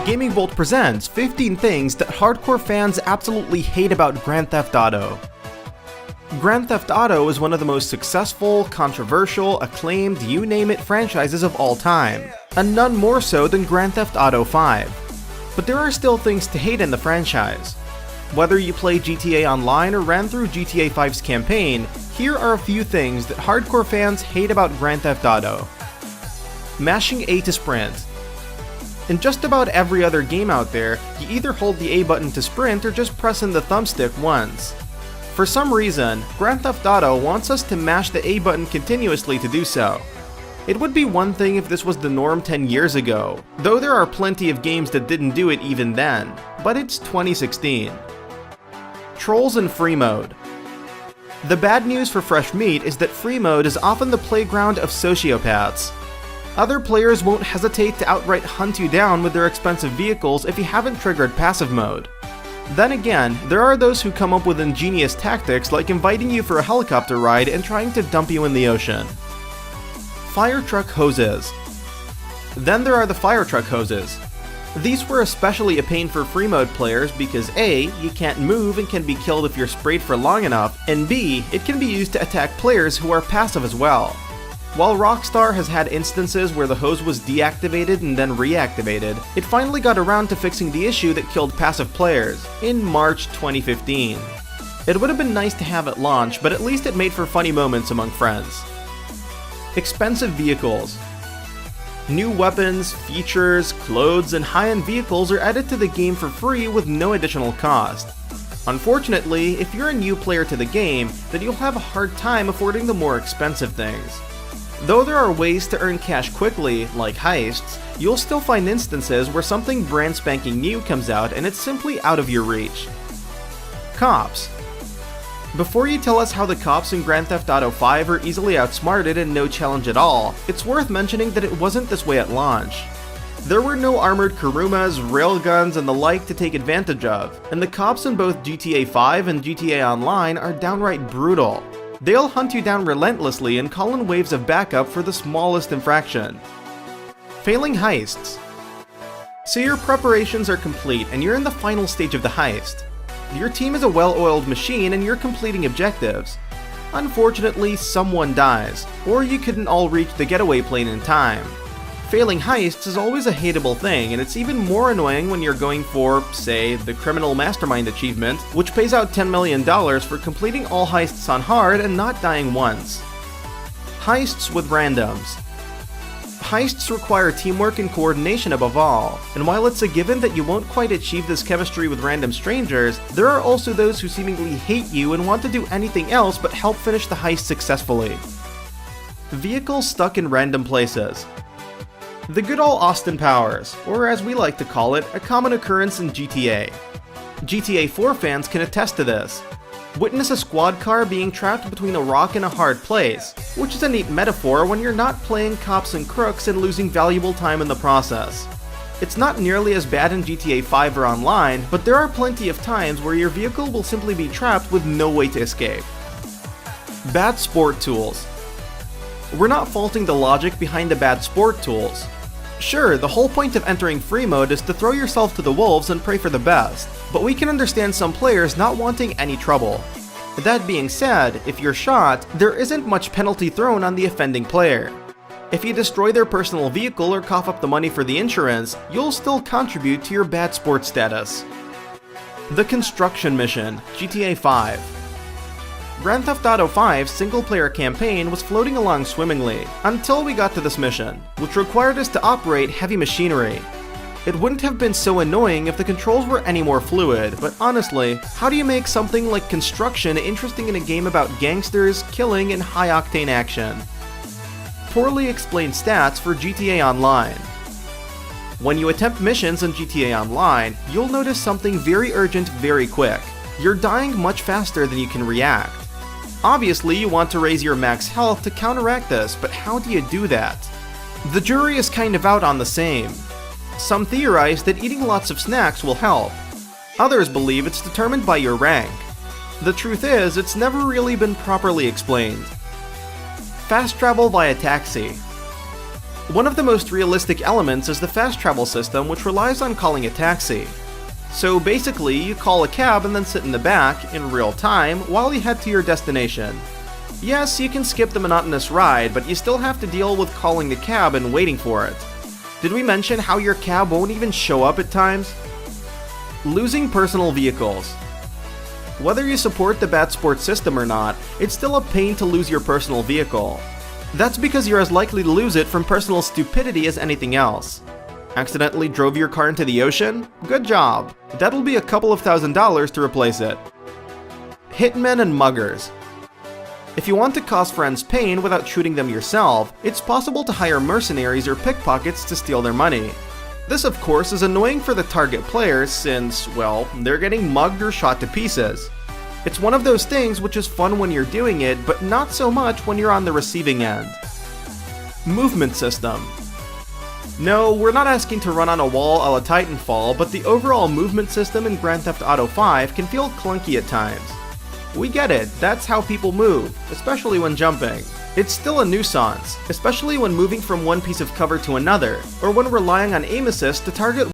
Gaming Bolt presents 15 things that hardcore fans absolutely hate about Grand Theft Auto. Grand Theft Auto is one of the most successful, controversial, acclaimed, you name it franchises of all time, and none more so than Grand Theft Auto 5. But there are still things to hate in the franchise. Whether you play GTA Online or ran through GTA 5's campaign, here are a few things that hardcore fans hate about Grand Theft Auto. Mashing A to sprint. In just about every other game out there, you either hold the A button to sprint or just press in the thumbstick once. For some reason, Grand Theft Auto wants us to mash the A button continuously to do so. It would be one thing if this was the norm 10 years ago, though there are plenty of games that didn't do it even then, but it's 2016. Trolls in free mode. The bad news for Fresh Meat is that free mode is often the playground of sociopaths. Other players won't hesitate to outright hunt you down with their expensive vehicles if you haven't triggered passive mode. Then again, there are those who come up with ingenious tactics like inviting you for a helicopter ride and trying to dump you in the ocean. Fire truck hoses. Then there are the fire truck hoses. These were especially a pain for free mode players because A, you can't move and can be killed if you're sprayed for long enough, and B, it can be used to attack players who are passive as well. While Rockstar has had instances where the hose was deactivated and then reactivated, it finally got around to fixing the issue that killed passive players, in March 2015. It would have been nice to have at launch, but at least it made for funny moments among friends. Expensive vehicles. New weapons, features, clothes, and high-end vehicles are added to the game for free with no additional cost. Unfortunately, if you're a new player to the game, then you'll have a hard time affording the more expensive things. Though there are ways to earn cash quickly, like heists, you'll still find instances where something brand spanking new comes out and it's simply out of your reach. Cops. Before you tell us how the cops in Grand Theft Auto 5 are easily outsmarted and no challenge at all, it's worth mentioning that it wasn't this way at launch. There were no armored Kurumas, railguns, and the like to take advantage of, and the cops in both GTA 5 and GTA Online are downright brutal. They'll hunt you down relentlessly and call in waves of backup for the smallest infraction. Failing heists. So your preparations are complete and you're in the final stage of the heist. Your team is a well-oiled machine and you're completing objectives. Unfortunately, someone dies, or you couldn't all reach the getaway plane in time. Failing heists is always a hateable thing, and it's even more annoying when you're going for, say, the Criminal Mastermind achievement, which pays out $10 million for completing all heists on hard and not dying once. Heists with randoms. Heists require teamwork and coordination above all, and while it's a given that you won't quite achieve this chemistry with random strangers, there are also those who seemingly hate you and want to do anything else but help finish the heist successfully. Vehicles stuck in random places. The good old Austin Powers, or as we like to call it, a common occurrence in GTA. GTA 4 fans can attest to this. Witness a squad car being trapped between a rock and a hard place, which is a neat metaphor when you're not playing cops and crooks and losing valuable time in the process. It's not nearly as bad in GTA 5 or Online, but there are plenty of times where your vehicle will simply be trapped with no way to escape. Bad sport tools. We're not faulting the logic behind the bad sport tools. Sure, the whole point of entering free mode is to throw yourself to the wolves and pray for the best, but we can understand some players not wanting any trouble. That being said, if you're shot, there isn't much penalty thrown on the offending player. If you destroy their personal vehicle or cough up the money for the insurance, you'll still contribute to your bad sport status. The Construction Mission, GTA 5. Grand Theft Auto 5's single-player campaign was floating along swimmingly, until we got to this mission, which required us to operate heavy machinery. It wouldn't have been so annoying if the controls were any more fluid, but honestly, how do you make something like construction interesting in a game about gangsters, killing, and high-octane action? Poorly explained stats for GTA Online. When you attempt missions in GTA Online, you'll notice something very urgent very quick. You're dying much faster than you can react. Obviously, you want to raise your max health to counteract this, but how do you do that? The jury is kind of out on the same. Some theorize that eating lots of snacks will help. Others believe it's determined by your rank. The truth is, it's never really been properly explained. Fast travel via taxi. One of the most realistic elements is the fast travel system, which relies on calling a taxi. So basically, you call a cab and then sit in the back, in real time, while you head to your destination. Yes, you can skip the monotonous ride, but you still have to deal with calling the cab and waiting for it. Did we mention how your cab won't even show up at times? Losing personal vehicles. Whether you support the bad sports system or not, it's still a pain to lose your personal vehicle. That's because you're as likely to lose it from personal stupidity as anything else. Accidentally drove your car into the ocean? Good job! That'll be a couple of $1,000s to replace it. Hitmen and muggers. If you want to cause friends pain without shooting them yourself, it's possible to hire mercenaries or pickpockets to steal their money. This of course is annoying for the target players since, well, they're getting mugged or shot to pieces. It's one of those things which is fun when you're doing it, but not so much when you're on the receiving end. Movement system. No, we're not asking to run on a wall a la Titanfall, but the overall movement system in Grand Theft Auto 5 can feel clunky at times. We get it, that's how people move, especially when jumping. It's still a nuisance, especially when moving from one piece of cover to another, or when relying on aim assist to target